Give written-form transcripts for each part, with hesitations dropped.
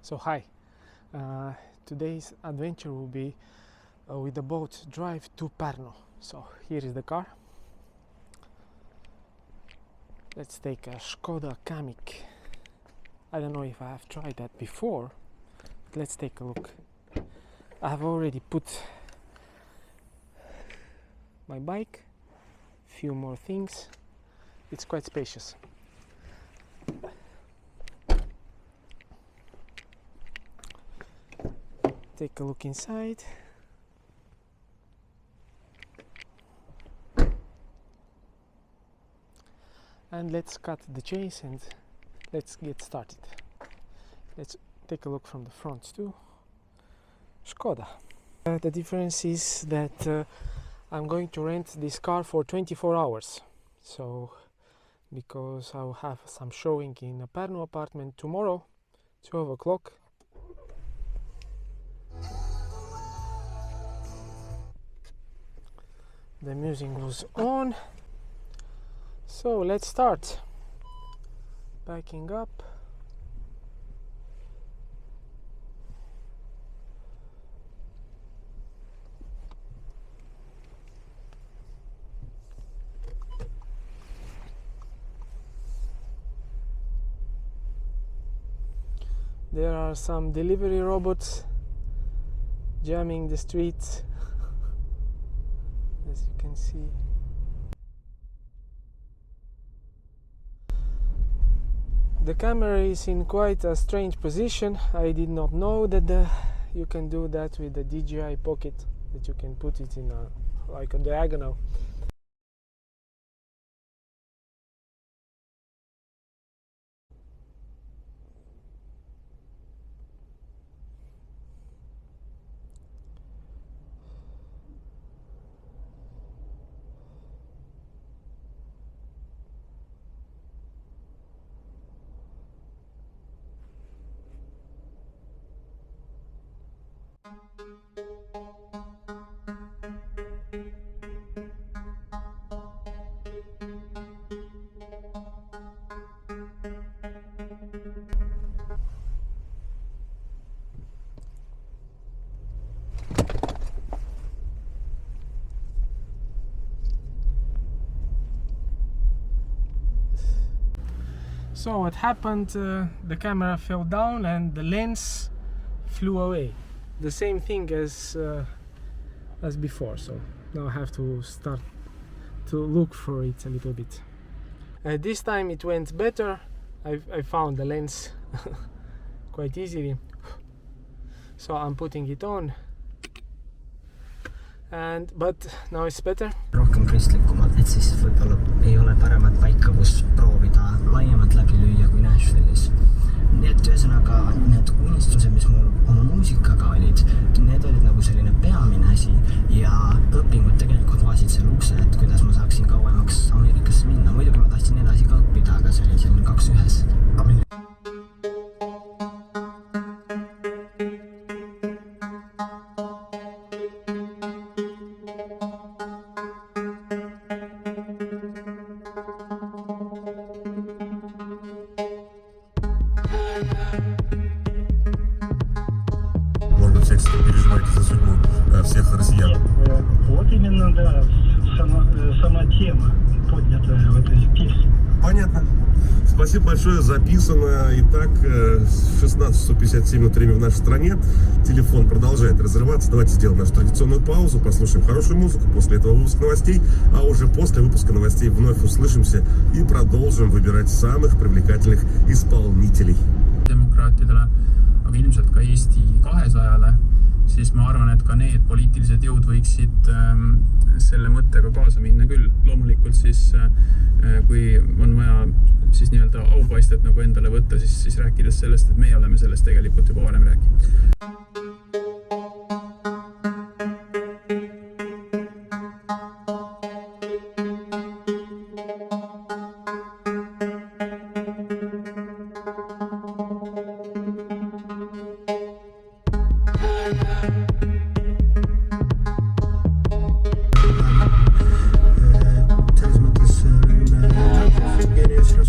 So hi, today's adventure will be with the boat drive to Pärnu. So here is the car. Let's take a Škoda Kamiq. I don't know if I have tried that before, but let's take a look. I have already put my bike, few more things. It's quite spacious. Take a look inside. And let's cut the chase and let's get started. Let's take a look from the front too. Škoda. The difference is that I'm going to rent this car for 24 hours. So, because I'll have some showing in a Pärnu apartment tomorrow, 12 o'clock. The music was on. So let's start. Backing up. There are some delivery robots jamming the streets, as you can see. The camera is in quite a strange position. I did not know that you can do that with the DJI Pocket, that you can put it in like a diagonal. So what happened, the camera fell down and the lens flew away. The same thing as before, so now I have to start to look for it a little bit. This time it went better. I found the lens quite easily, so I'm putting it on. But now it's better. Rohkem kristlikumalt, et siis võib-olla ei ole paremat paika, kus proovida laiemalt läbi lüüa kui Nashville'is. Nii et ühesõnaga need unistused, mis mul oma muusikaga olid, need olid nagu selline peamine asi ja õpingud tegelikult avasid selle ukse, et kuidas ma saaksin kauemaks Ameerikasse minna. Muidugi ma tahtsin edasi ka õppida, aga see oli selline 2-1. Переживаете за судьбу всех россиян? Вот именно, да, сама тема, поднятая в этой песне. Понятно. Спасибо большое. Записано. Итак, 16:57 минут время в нашей стране. Телефон продолжает разрываться. Давайте сделаем нашу традиционную паузу, послушаем хорошую музыку. После этого выпуск новостей. А уже после выпуска новостей вновь услышимся и продолжим выбирать самых привлекательных исполнителей. Demokraatidele, aga ilmselt ka Eesti 200-le, siis ma arvan, et ka need poliitilised jõud võiksid selle mõttega kaasa minna küll. Loomulikult siis, kui on vaja siis nii-öelda aupaistet nagu endale võtta, siis rääkides sellest, et meie oleme sellest tegelikult juba varem rääkinud.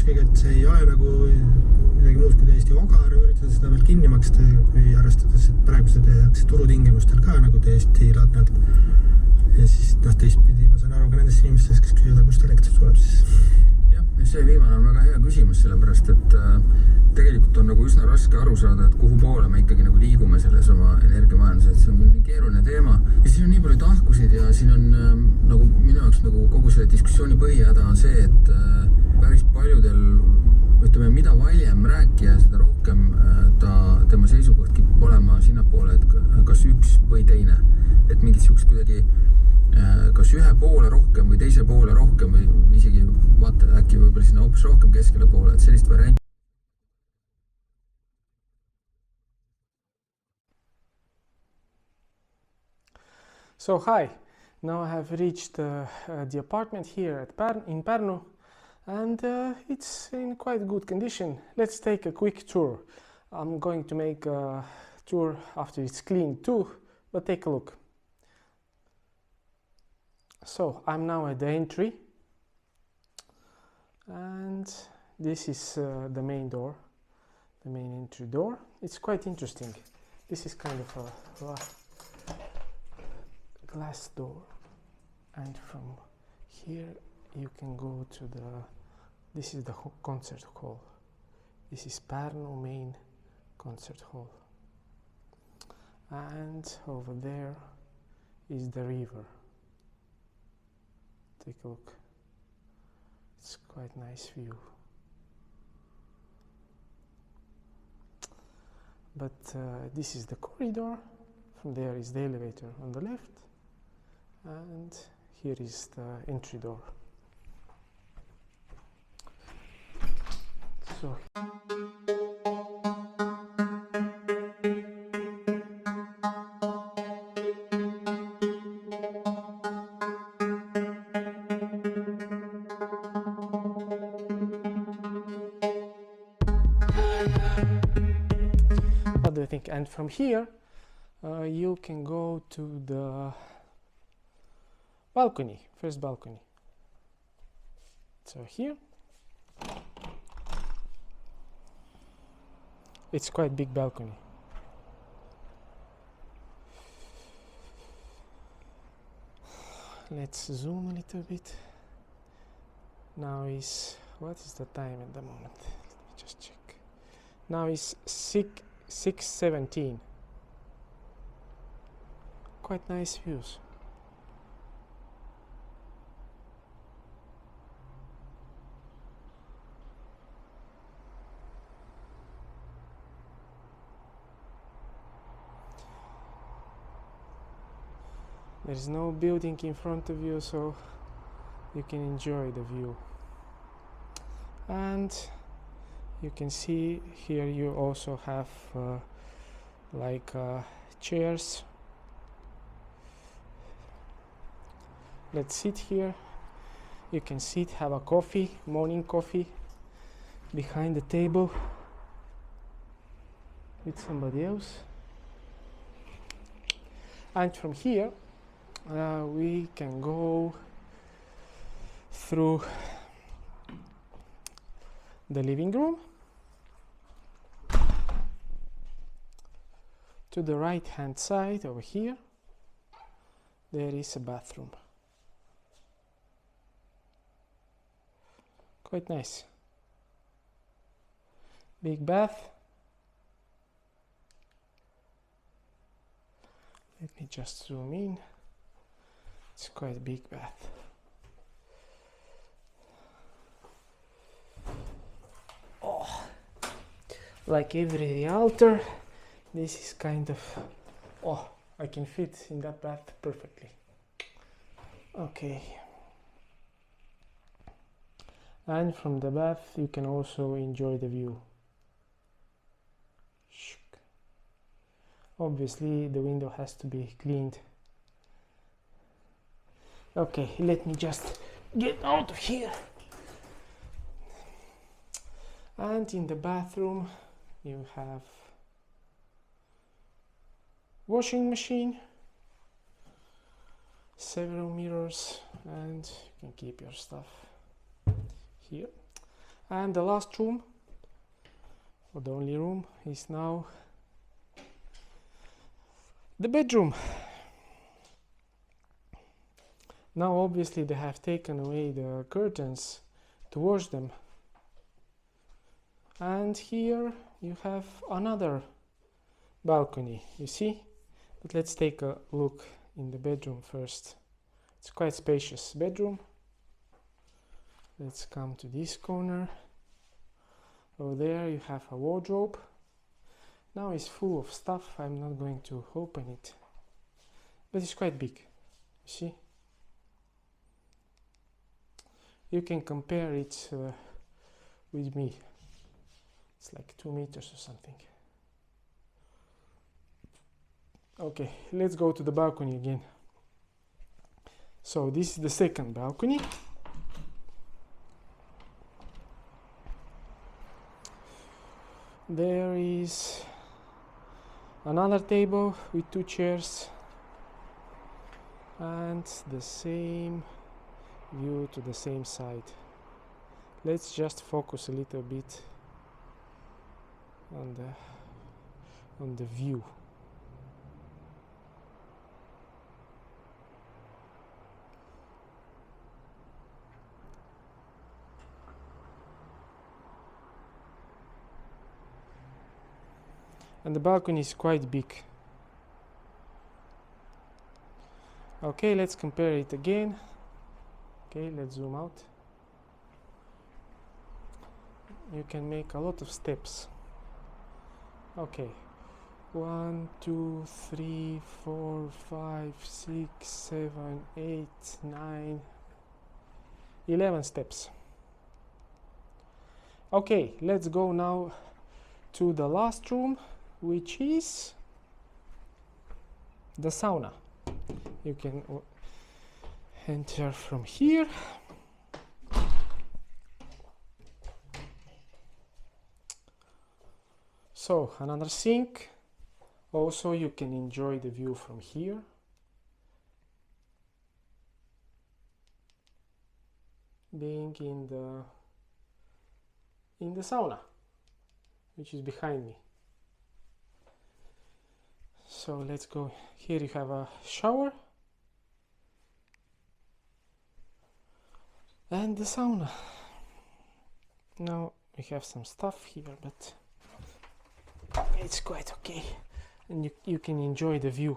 kõige, et see ei aja nagu midagi muud kui täiesti ogar, seda veel kinni maksta, kui arvestades, et praegu see tehakse turutingimustel ka nagu täiesti ladnalt. Ja siis teistpidi ma saan aru ka nendest inimestest, kes küsivad, kust elektri tuleb siis. Jah, see viimane on väga hea küsimus, sellepärast et tegelikult on nagu üsna raske aru saada, et kuhu poole me ikkagi nagu liigume selles oma energiamajanduses, et see on nii keeruline teema. Ja siin on nii palju tahkusid ja siin on nagu minu jaoks nagu kogu selle diskussiooni põhihäda on see, et päris paljudel, ütleme, mida valjem rääkija, seda rohkem tema seisukoht kipub olema sinnapoole, et kas üks või teine. Et mingid siuksed kuidagi kas ühe poole rohkem või teise poole rohkem või isegi vaata äkki võib-olla sinna hoopis rohkem keskele poole, et sellist varianti. So hi, now I have reached the apartment here at in Pärnu, and it's in quite good condition. Let's take a quick tour. I'm going to make a tour after it's cleaned too, but take a look. So I'm now at the entry, and this is the main door, the main entry door. It's quite interesting. This is kind of a glass door, and from here you can go to this is the concert hall. This is Pärnu main concert hall, and over there is the river. Take a look. It's quite nice view. But this is the corridor. From there is the elevator on the left, and here is the entry door. So what do you think? And from here you can go to the balcony, first balcony. So here it's quite big balcony. Let's zoom a little bit. Now is, what is the time at the moment? Let me just check. Now is 6:17. Quite nice views. There's no building in front of you, so you can enjoy the view. And you can see here you also have chairs. Let's sit here. You can sit, have a coffee, morning coffee, behind the table with somebody else. And from here we can go through the living room. To the right hand side over here there is a bathroom. Quite nice. Big bath. Let me just zoom in. It's quite a big bath. Oh, like every altar, this is kind of, oh, I can fit in that bath perfectly. Okay. And from the bath you can also enjoy the view. Obviously the window has to be cleaned. Okay, let me just get out of here. And in the bathroom you have washing machine, several mirrors, and you can keep your stuff here. And the last room or the only room, is now the bedroom. Now obviously they have taken away the curtains to wash them. And here you have another balcony, you see? But let's take a look in the bedroom first. It's quite spacious bedroom. Let's come to this corner. Over there you have a wardrobe. Now it's full of stuff. I'm not going to open it, but it's quite big, you see? You can compare it with me. It's like 2 meters or something. Okay, let's go to the balcony again. So this is the second balcony. There is another table with 2 chairs and the same view to the same side. Let's just focus a little bit on the view. And the balcony is quite big. Okay, let's compare it again. Okay, let's zoom out. You can make a lot of steps. Okay, 1, 2, 3, 4, 5, 6, 7, 8, 9, 11 steps. Okay, let's go now to the last room, which is the sauna. You can enter from here. So another sink. Also you can enjoy the view from here. Being in the sauna, which is behind me. So let's go. Here you have a shower and the sauna. Now we have some stuff here, but it's quite okay, and you can enjoy the view.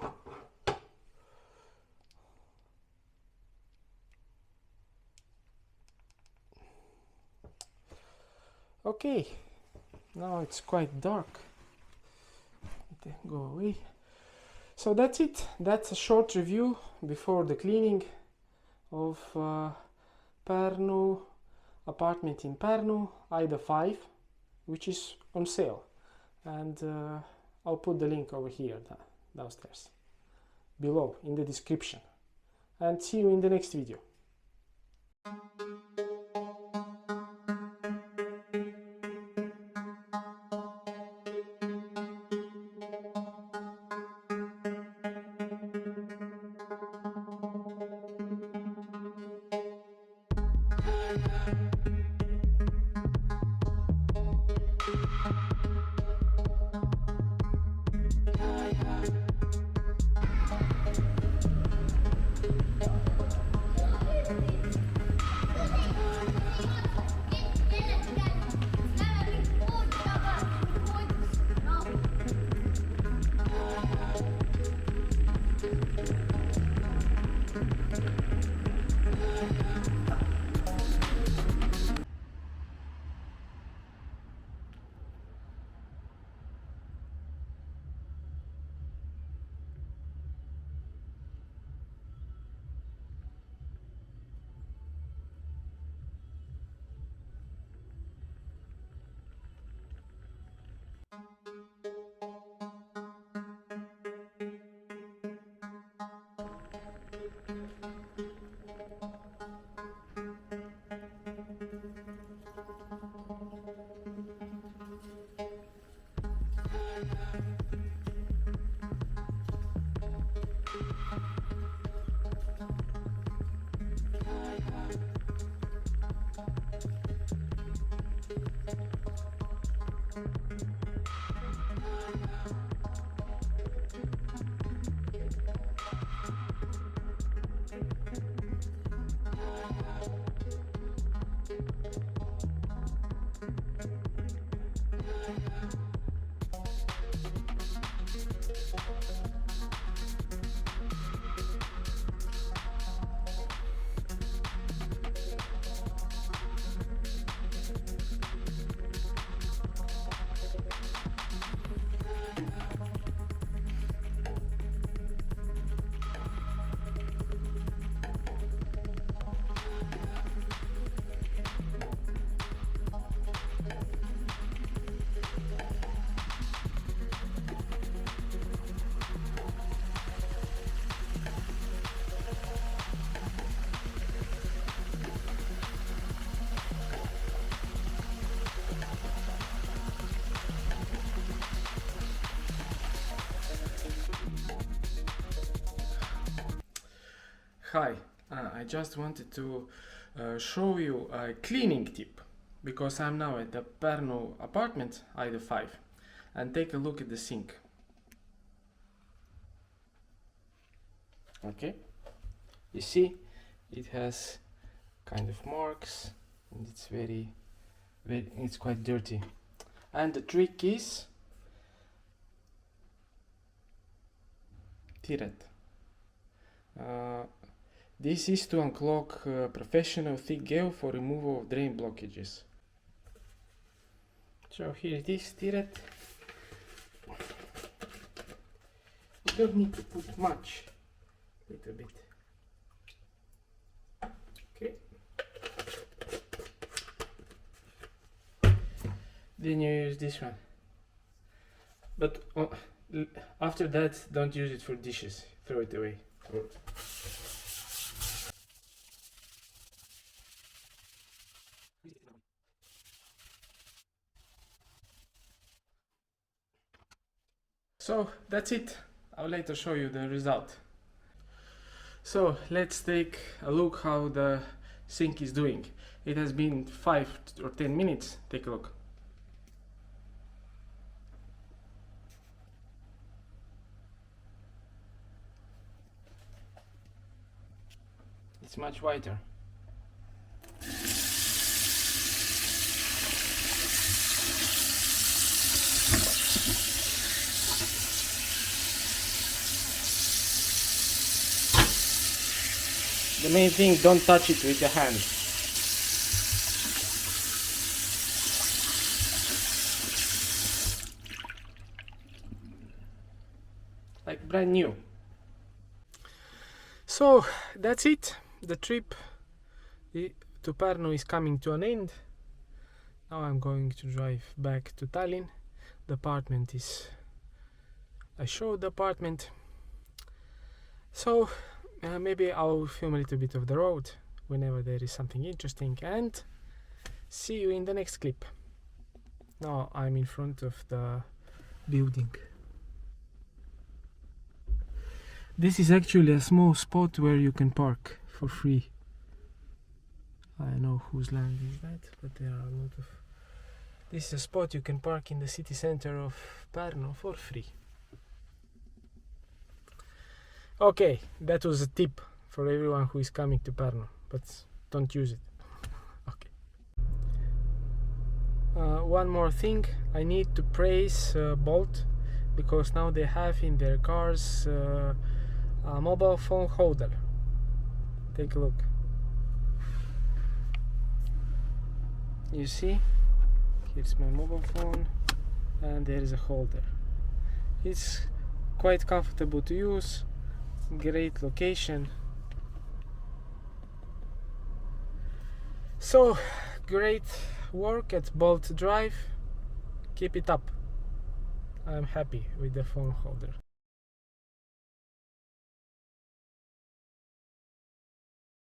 Okay, now it's quite dark. Go away. So that's it. That's a short review before the cleaning of Pärnu apartment in Pärnu, Aida 5, which is on sale. And I'll put the link over here downstairs below in the description. And see you in the next video. Hi, I just wanted to show you a cleaning tip because I'm now at the Pärnu apartment, Aida 5, and take a look at the sink. Okay, you see it has kind of marks and it's it's quite dirty, and the trick is tiret. This is to unclog professional thick gel for removal of drain blockages. So here it is, tiret. You don't need to put much, little bit. Okay. Then you use this one. But after that, don't use it for dishes. Throw it away. So that's it. I'll later show you the result. So let's take a look how the sink is doing. It has been 5 or 10 minutes. Take a look. It's much whiter. The main thing, don't touch it with your hand. Like brand new. So that's it. The trip to Pärnu is coming to an end. Now I'm going to drive back to Tallinn. The apartment is... I showed the apartment. So maybe I'll film a little bit of the road whenever there is something interesting, and see you in the next clip. Now I'm in front of the building. This is actually a small spot where you can park for free. I don't know whose land is that, but there are a lot of... This is a spot you can park in the city center of Pärnu for free. Okay, that was a tip for everyone who is coming to Pärnu, but don't use it. Okay. One more thing, I need to praise Bolt, because now they have in their cars a mobile phone holder. Take a look. You see, here's my mobile phone, and there is a holder. It's quite comfortable to use. Great location. So great work at Bolt Drive. Keep it up. I'm happy with the phone holder.